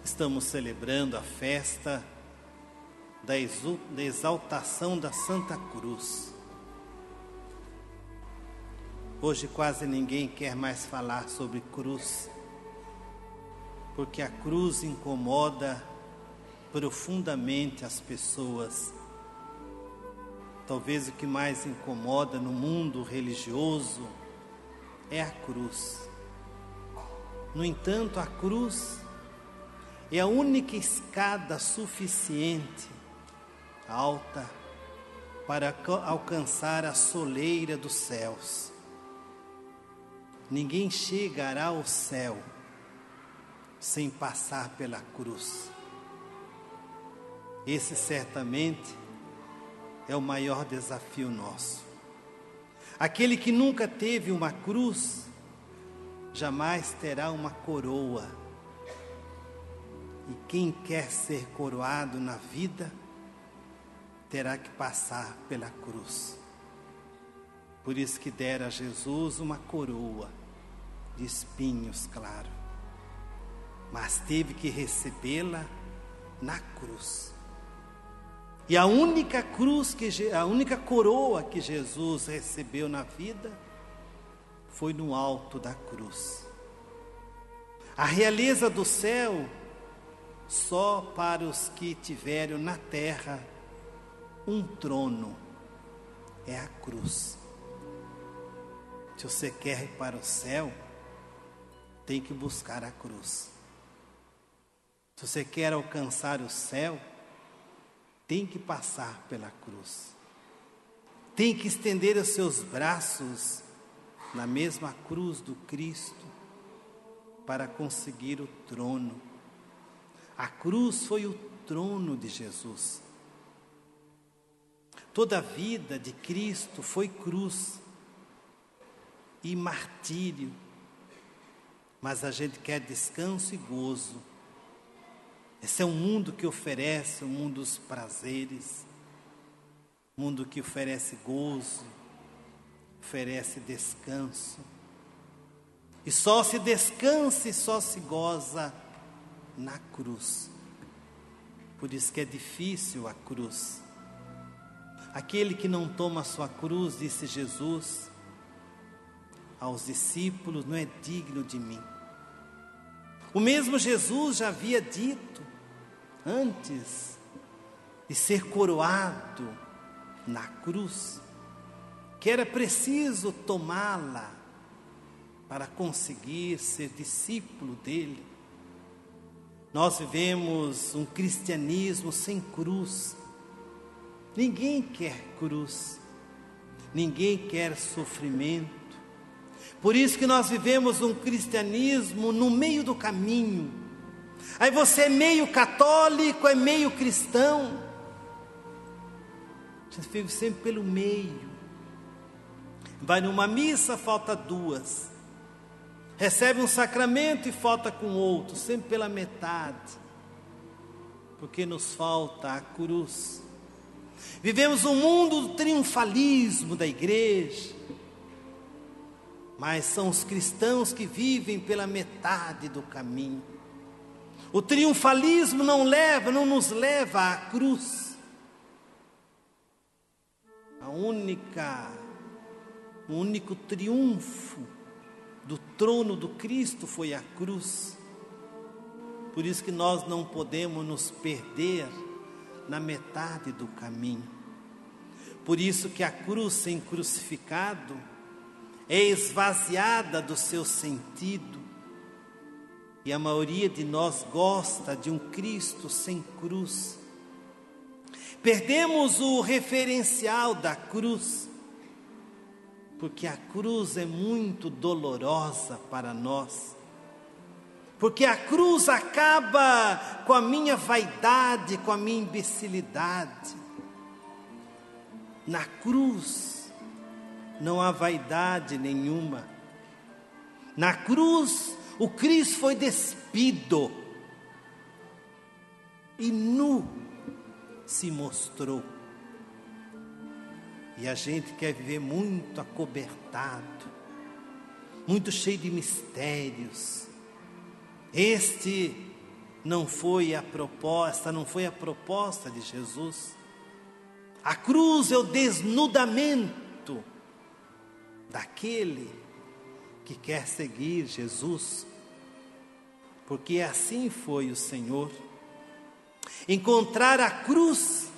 Estamos celebrando a festa da exaltação da Santa Cruz. Hoje quase ninguém quer mais falar sobre cruz, porque a cruz incomoda profundamente as pessoas. Talvez o que mais incomoda no mundo religioso é a cruz. No entanto, a cruz é a única escada suficiente, alta, para alcançar a soleira dos céus. Ninguém chegará ao céu sem passar pela cruz. Esse certamente é o maior desafio nosso. Aquele que nunca teve uma cruz, jamais terá uma coroa. E quem quer ser coroado na vida, terá que passar pela cruz. Por isso que dera a Jesus uma coroa de espinhos, claro. Mas teve que recebê-la na cruz. E a única coroa que Jesus recebeu na vida foi no alto da cruz. A realeza do céu só para os que tiveram na terra um trono é a cruz. Se você quer ir para o céu, tem que buscar a cruz. Se você quer alcançar o céu, tem que passar pela cruz. Tem que estender os seus braços na mesma cruz do Cristo para conseguir o trono. A cruz foi o trono de Jesus. Toda a vida de Cristo foi cruz e martírio. Mas a gente quer descanso e gozo. Esse é um mundo que oferece, um mundo dos prazeres, um mundo que oferece gozo, oferece descanso. E só se descansa e só se goza na cruz. Por isso que é difícil a cruz. Aquele que não toma a sua cruz, disse Jesus aos discípulos, não é digno de mim. O mesmo Jesus já havia dito, antes de ser coroado na cruz, que era preciso tomá-la para conseguir ser discípulo dele. Nós vivemos um cristianismo sem cruz. Ninguém quer cruz, ninguém quer sofrimento. Por isso que nós vivemos um cristianismo no meio do caminho. Aí você é meio católico, é meio cristão. Você vive sempre pelo meio. Vai numa missa, falta duas. Recebe um sacramento e falta com outro, sempre pela metade. Porque nos falta a cruz. Vivemos um mundo do triunfalismo da igreja. Mas são os cristãos que vivem pela metade do caminho. O triunfalismo não nos leva à cruz. O único triunfo do trono do Cristo foi a cruz. Por isso que nós não podemos nos perder na metade do caminho. Por isso que a cruz sem crucificado é esvaziada do seu sentido. E a maioria de nós gosta de um Cristo sem cruz. Perdemos o referencial da cruz, porque a cruz é muito dolorosa para nós. Porque a cruz acaba com a minha vaidade, com a minha imbecilidade. Na cruz não há vaidade nenhuma. Na cruz o Cristo foi despido e nu se mostrou. E a gente quer viver muito acobertado, muito cheio de mistérios. Este não foi a proposta de Jesus. A cruz é o desnudamento daquele que quer seguir Jesus, porque assim foi o Senhor. Encontrar a cruz,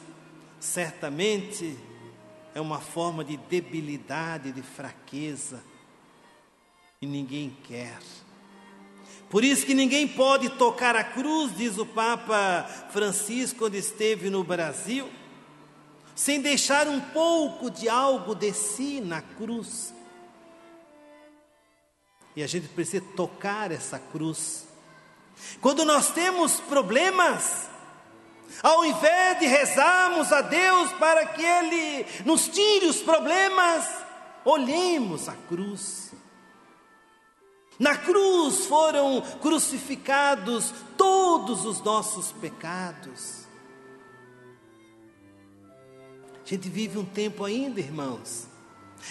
certamente, é uma forma de debilidade, de fraqueza, e ninguém quer. Por isso que ninguém pode tocar a cruz, diz o Papa Francisco quando esteve no Brasil, sem deixar um pouco de algo de si na cruz. E a gente precisa tocar essa cruz. Quando nós temos problemas, ao invés de rezarmos a Deus para que Ele nos tire os problemas, olhemos a cruz. Na cruz foram crucificados todos os nossos pecados. A gente vive um tempo ainda, irmãos,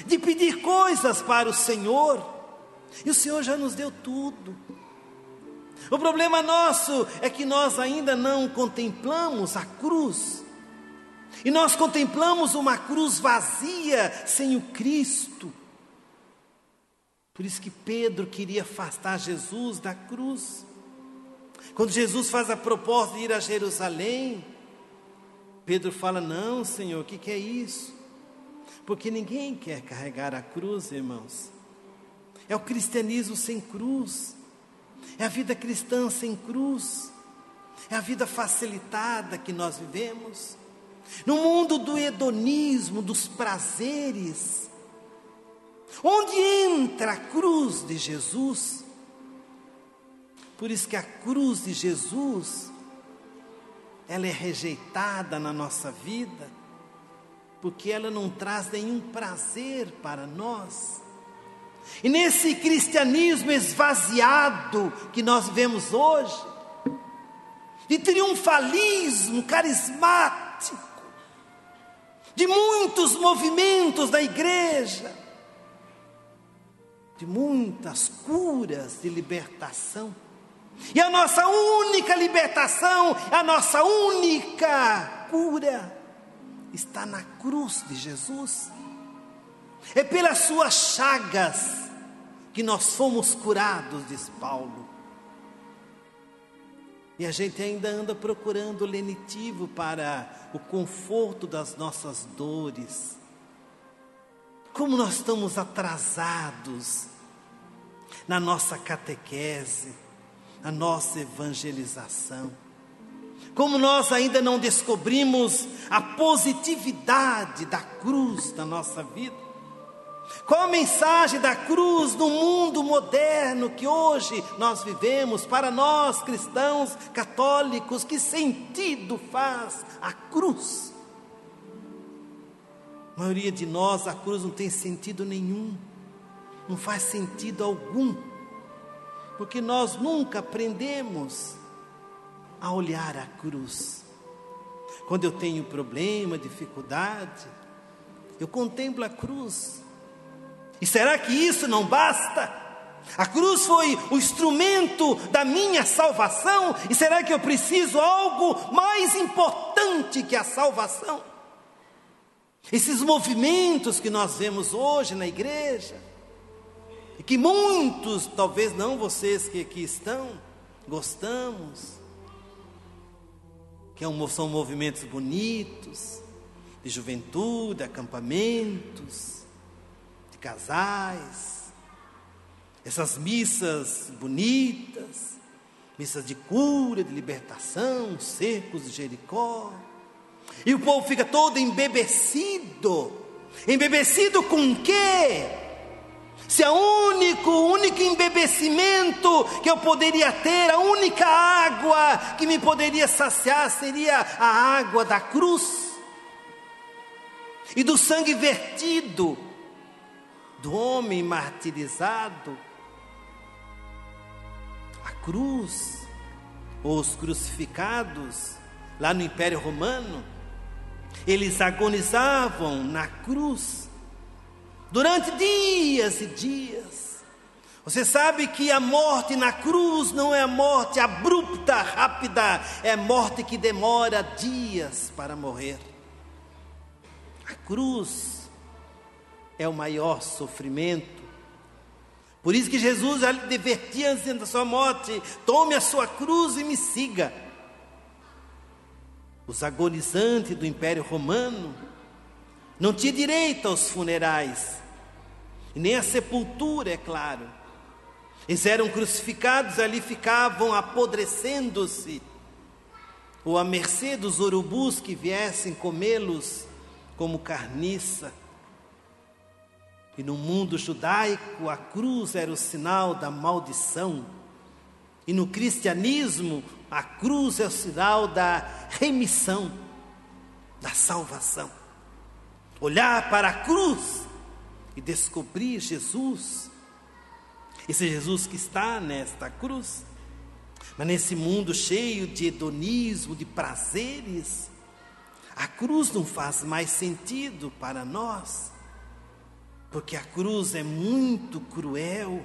de pedir coisas para o Senhor, e o Senhor já nos deu tudo. O problema nosso é que nós ainda não contemplamos a cruz, e nós contemplamos uma cruz vazia, sem o Cristo. Por isso que Pedro queria afastar Jesus da cruz. Quando Jesus faz a proposta de ir a Jerusalém, Pedro fala: não, Senhor, o que é isso? Porque ninguém quer carregar a cruz, irmãos. É o cristianismo sem cruz, é a vida cristã sem cruz, é a vida facilitada que nós vivemos, no mundo do hedonismo, dos prazeres. Onde entra a cruz de Jesus? Por isso que a cruz de Jesus, ela é rejeitada na nossa vida, porque ela não traz nenhum prazer para nós. E nesse cristianismo esvaziado que nós vemos hoje, de triunfalismo carismático, de muitos movimentos da igreja, de muitas curas de libertação, e a nossa única libertação, a nossa única cura está na cruz de Jesus. É pelas suas chagas que nós fomos curados, diz Paulo. E a gente ainda anda procurando lenitivo para o conforto das nossas dores. Como nós estamos atrasados na nossa catequese, na nossa evangelização. Como nós ainda não descobrimos a positividade da cruz na nossa vida. Qual a mensagem da cruz no mundo moderno que hoje nós vivemos? Para nós cristãos católicos, que sentido faz a cruz? A maioria de nós, a cruz não tem sentido nenhum, não faz sentido algum, porque nós nunca aprendemos a olhar a cruz. Quando eu tenho problema, dificuldade, eu contemplo a cruz. E será que isso não basta? A cruz foi o instrumento da minha salvação, e será que eu preciso algo mais importante que a salvação? Esses movimentos que nós vemos hoje na igreja, e que muitos, talvez não vocês que aqui estão, gostamos, que são movimentos bonitos, de juventude, acampamentos, de casais, essas missas bonitas, missas de cura, de libertação, cercos de Jericó. E o povo fica todo embebecido. Embebecido com o quê? Se o único embebecimento que eu poderia ter, a única água que me poderia saciar seria a água da cruz e do sangue vertido do homem martirizado. A cruz, ou os crucificados, lá no Império Romano, eles agonizavam na cruz durante dias e dias. Você sabe que a morte na cruz não é a morte abrupta, rápida, é a morte que demora dias para morrer. A cruz é o maior sofrimento. Por isso que Jesus já lhe advertia antes da sua morte: tome a sua cruz e me siga. Os agonizantes do Império Romano não tinham direito aos funerais, e nem à sepultura, é claro. Eles eram crucificados, ali ficavam apodrecendo-se, ou à mercê dos urubus que viessem comê-los como carniça. E no mundo judaico, a cruz era o sinal da maldição. E no cristianismo, a cruz é o sinal da remissão, da salvação. Olhar para a cruz e descobrir Jesus. Esse Jesus que está nesta cruz. Mas nesse mundo cheio de hedonismo, de prazeres, a cruz não faz mais sentido para nós. Porque a cruz é muito cruel.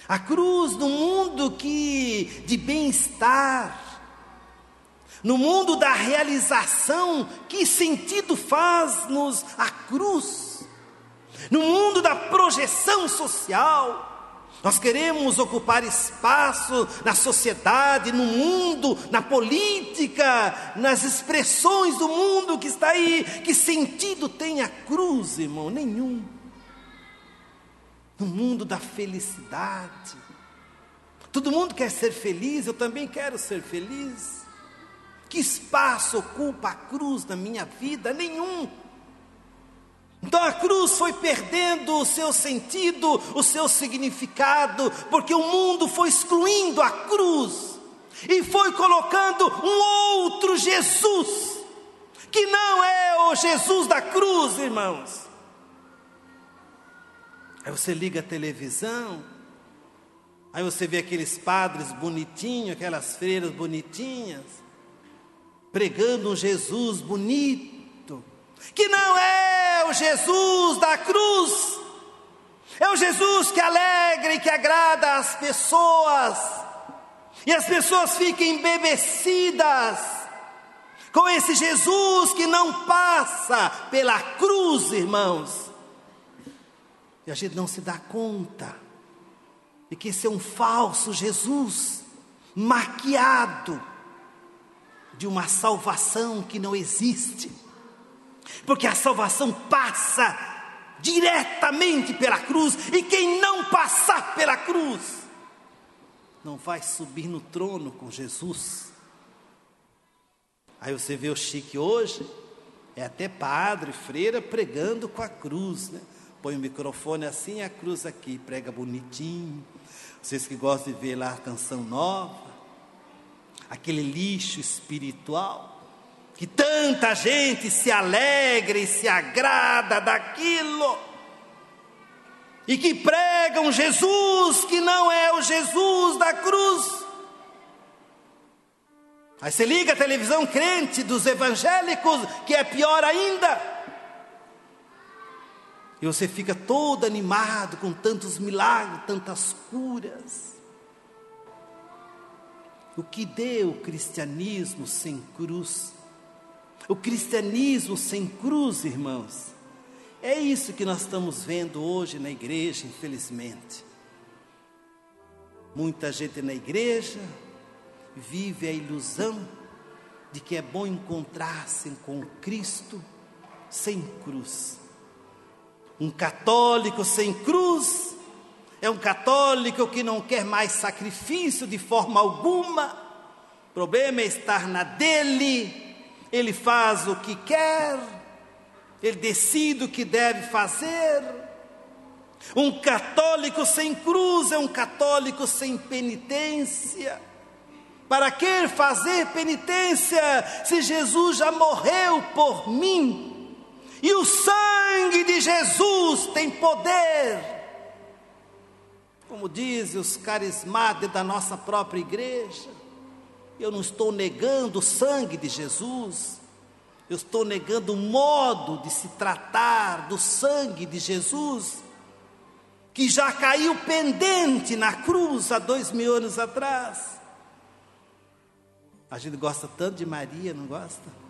A cruz no mundo de bem-estar, no mundo da realização, que sentido faz-nos a cruz? No mundo da projeção social, nós queremos ocupar espaço na sociedade, no mundo, na política, nas expressões do mundo que está aí. Que sentido tem a cruz, irmão? Nenhum. No mundo da felicidade, todo mundo quer ser feliz, eu também quero ser feliz. Que espaço ocupa a cruz na minha vida? Nenhum. Então a cruz foi perdendo o seu sentido, o seu significado, porque o mundo foi excluindo a cruz e foi colocando um outro Jesus, que não é o Jesus da cruz, irmãos. Aí você liga a televisão, aí você vê aqueles padres bonitinhos, aquelas freiras bonitinhas, pregando um Jesus bonito, que não é o Jesus da cruz. É o Jesus que alegra e que agrada as pessoas, e as pessoas ficam embebecidas com esse Jesus que não passa pela cruz, irmãos. E a gente não se dá conta de que esse é um falso Jesus, maquiado de uma salvação que não existe. Porque a salvação passa diretamente pela cruz, e quem não passar pela cruz, não vai subir no trono com Jesus. Aí você vê o chique hoje, é até padre, freira pregando com a cruz, né? Põe o microfone assim, a cruz aqui, prega bonitinho. Vocês que gostam de ver lá a canção nova, aquele lixo espiritual, que tanta gente se alegra e se agrada daquilo, e que pregam Jesus que não é o Jesus da cruz. Aí você liga a televisão crente dos evangélicos, que é pior ainda, e você fica todo animado com tantos milagres, tantas curas. O que deu o cristianismo sem cruz? O cristianismo sem cruz, irmãos, é isso que nós estamos vendo hoje na igreja, infelizmente. Muita gente na igreja vive a ilusão de que é bom encontrar-se com Cristo sem cruz. Um católico sem cruz é um católico que não quer mais sacrifício de forma alguma. O problema é estar na dele. Ele faz o que quer, ele decide o que deve fazer. Um católico sem cruz é um católico sem penitência. Para que fazer penitência se Jesus já morreu por mim? E o sangue de Jesus tem poder. Como dizem os carismáticos da nossa própria igreja, eu não estou negando o sangue de Jesus, eu estou negando o modo de se tratar do sangue de Jesus. que já caiu pendente na cruz há 2000 anos atrás. A gente gosta tanto de Maria, não gosta?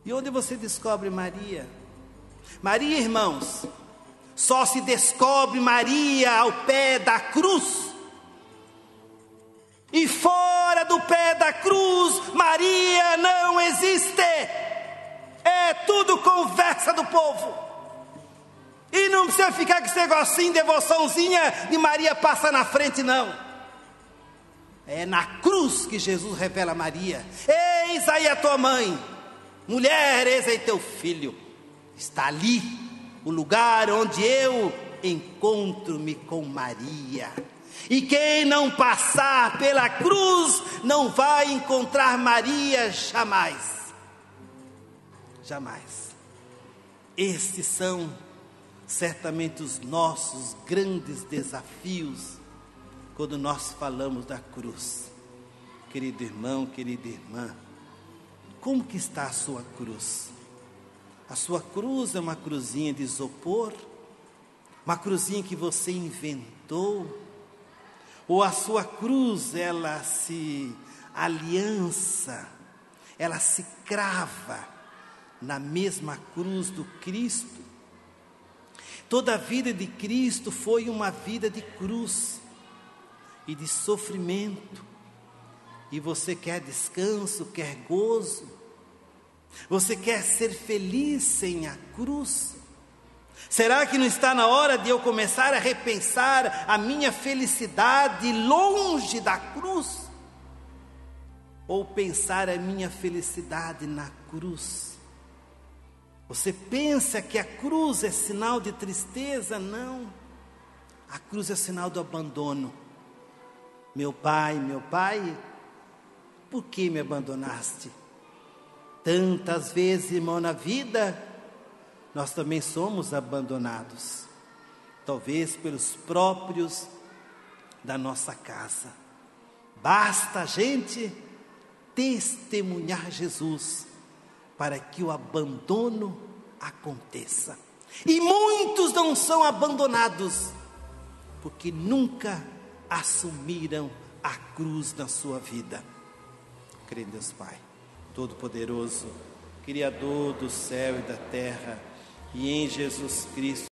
E onde você descobre Maria? Maria, irmãos, só se descobre Maria ao pé da cruz. E fora do pé da cruz, Maria não existe. É tudo conversa do povo. E não precisa ficar com esse negocinho, devoçãozinha de Maria passa na frente, não. É na cruz que Jesus revela a Maria. Eis aí a tua mãe. Mulher, eis aí teu filho. Está ali o lugar onde eu encontro-me com Maria. E quem não passar pela cruz não vai encontrar Maria jamais. Jamais. Estes são certamente os nossos grandes desafios quando nós falamos da cruz. Querido irmão, querida irmã, como que está a sua cruz? A sua cruz é uma cruzinha de isopor? Uma cruzinha que você inventou? Ou a sua cruz, ela se aliança, ela se crava na mesma cruz do Cristo? Toda a vida de Cristo foi uma vida de cruz e de sofrimento. E você quer descanso, quer gozo? Você quer ser feliz sem a cruz? Será que não está na hora de eu começar a repensar a minha felicidade longe da cruz? Ou pensar a minha felicidade na cruz? Você pensa que a cruz é sinal de tristeza? Não. A cruz é sinal do abandono. Meu pai, por que me abandonaste? Tantas vezes, irmão, na vida, nós também somos abandonados. Talvez pelos próprios da nossa casa. Basta a gente testemunhar Jesus para que o abandono aconteça. E muitos não são abandonados porque nunca assumiram a cruz na sua vida. Creio em Deus Pai Todo-Poderoso, Criador do céu e da terra, e em Jesus Cristo